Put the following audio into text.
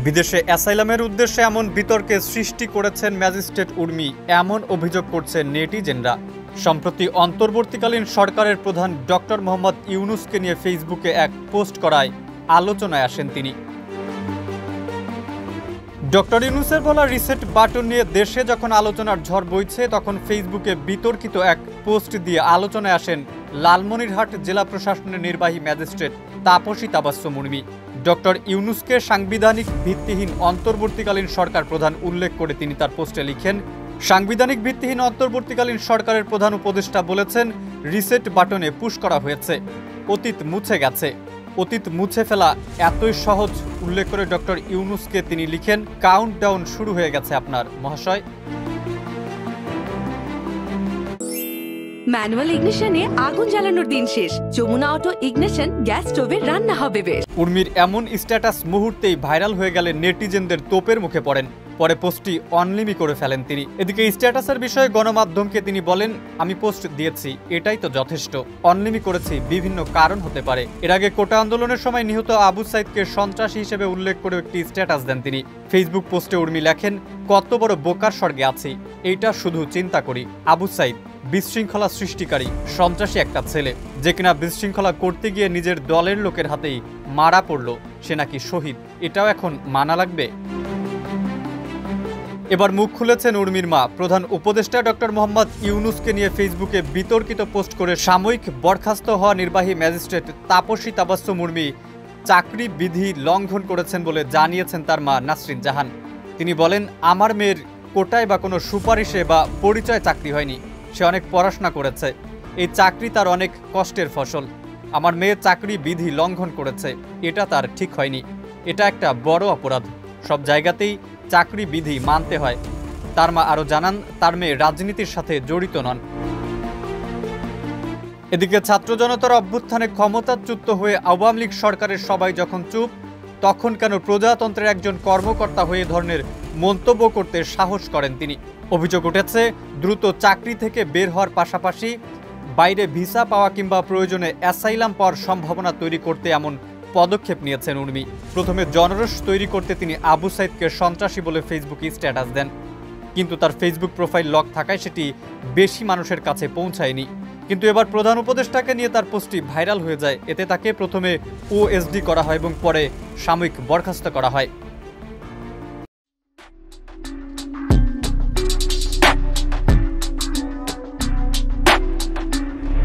বিদেশে অ্যাসাইলামের উদ্দেশ্যে এমন বিতর্কে সৃষ্টি করেছেন ম্যাজিস্ট্রেট উর্মি, এমন অভিযোগ করছেন নেটিজেনরা। সম্প্রতি অন্তর্বর্তীকালীন সরকারের প্রধান ডক্টর মোহাম্মদ ইউনূসকে নিয়ে ফেসবুকে এক পোস্ট করায় আলোচনায় আসেন তিনি। ডক্টর ইউনূসের বলা রিসেট বাটন নিয়ে দেশে যখন আলোচনার ঝড় বইছে, তখন ফেসবুকে বিতর্কিত এক পোস্ট দিয়ে আলোচনায় আসেন লালমনিরহাট জেলা প্রশাসনের নির্বাহী ম্যাজিস্ট্রেট তাপসী তাবাসসুম উর্মি। ডক্টর ইউনূসকে সাংবিধানিক ভিত্তিহীন অন্তর্বর্তীকালীন সরকার প্রধান উল্লেখ করে তিনি তার পোস্টে লিখেন, সাংবিধানিক ভিত্তিহীন অন্তর্বর্তীকালীন সরকারের প্রধান উপদেষ্টা বলেছেন রিসেট বাটনে পুশ করা হয়েছে, অতীত মুছে গেছে। অতীত মুছে ফেলা এতই সহজ উল্লেখ করে ডক্টর ইউনূসকে তিনি লিখেন, কাউন্টডাউন শুরু হয়ে গেছে আপনার মহাশয়। ম্যানুয়াল ইগনিশনে আগুন জ্বালানোর দিন শেষ, যমুনা অটো ইগনিশন গ্যাস স্টোভে রান্না হবে বেশ। উর্মির এমন স্ট্যাটাস মুহূর্তেই ভাইরাল হয়ে গেলে নেটিজেনদের তোপের মুখে পড়েন। পরে পোস্টটি অনলিমি করে ফেলেন তিনি। এদিকে স্ট্যাটাসের বিষয়ে গণমাধ্যমকে তিনি বলেন, আমি পোস্ট দিয়েছি, এটাই তো যথেষ্ট। অনলিমি করেছি, বিভিন্ন কারণ হতে পারে। এর আগে কোটা আন্দোলনের সময় নিহত আবু সাইদকে সন্ত্রাসী হিসেবে উল্লেখ করে একটি স্ট্যাটাস দেন তিনি। ফেসবুক পোস্টে উর্মি লেখেন, কত বড় বোকার স্বর্গে আছি, এইটা শুধু চিন্তা করি। আবু সাইদ বিশৃঙ্খলা সৃষ্টিকারী সন্ত্রাসী একটা ছেলে, যে কিনা বিশৃঙ্খলা করতে গিয়ে নিজের দলের লোকের হাতেই মারা পড়ল, সে নাকি শহীদ, এটাও এখন মানা লাগবে? এবার মুখ খুলেছেন উর্মির মা। প্রধান উপদেষ্টা ডক্টর মোহাম্মদ ইউনূসকে নিয়ে ফেসবুকে বিতর্কিত পোস্ট করে সাময়িক বরখাস্ত হওয়া নির্বাহী ম্যাজিস্ট্রেট তাপসী তাবাসসুম উর্মি চাকরি বিধি লঙ্ঘন করেছেন বলে জানিয়েছেন তার মা নাসরিন জাহান। তিনি বলেন, আমার মেয়ের কোটায় বা কোনো সুপারিশে বা পরিচয় চাকরি হয়নি, সে অনেক পড়াশোনা করেছে, এই চাকরি তার অনেক কষ্টের ফসল। আমার মেয়ে চাকরি বিধি লঙ্ঘন করেছে, এটা তার ঠিক হয়নি, এটা একটা বড় অপরাধ। সব জায়গাতেই চাকরি বিধি মানতে হয়। তার মা আরও জানান, তার মেয়ে রাজনীতির সাথে জড়িত নন। এদিকে ছাত্র জনতার অভ্যুত্থানে ক্ষমতাচ্যুত হয়ে আওয়ামী লীগ সরকারের সবাই যখন চুপ, তখন কেন প্রজাতন্ত্রের একজন কর্মকর্তা হয়ে এ ধরনের মন্তব্য করতে সাহস করেন তিনি? অভিযোগ উঠেছে, দ্রুত চাকরি থেকে বের হওয়ার পাশাপাশি বাইরে ভিসা পাওয়া কিংবা প্রয়োজনে অ্যাসাইলাম পাওয়ার সম্ভাবনা তৈরি করতে এমন পদক্ষেপ নিয়েছেন উর্মি। প্রথমে জনরোষ তৈরি করতে তিনি আবু সাইদকে সন্ত্রাসী বলে ফেসবুকে স্ট্যাটাস দেন, কিন্তু তার ফেসবুক প্রোফাইল লক থাকায় সেটি বেশি মানুষের কাছে পৌঁছায়নি। কিন্তু এবার প্রধান উপদেষ্টাকে নিয়ে তার পোস্টটি ভাইরাল হয়ে যায়। এতে তাকে প্রথমে ওএসডি করা হয় এবং পরে সাময়িক বরখাস্ত করা হয়।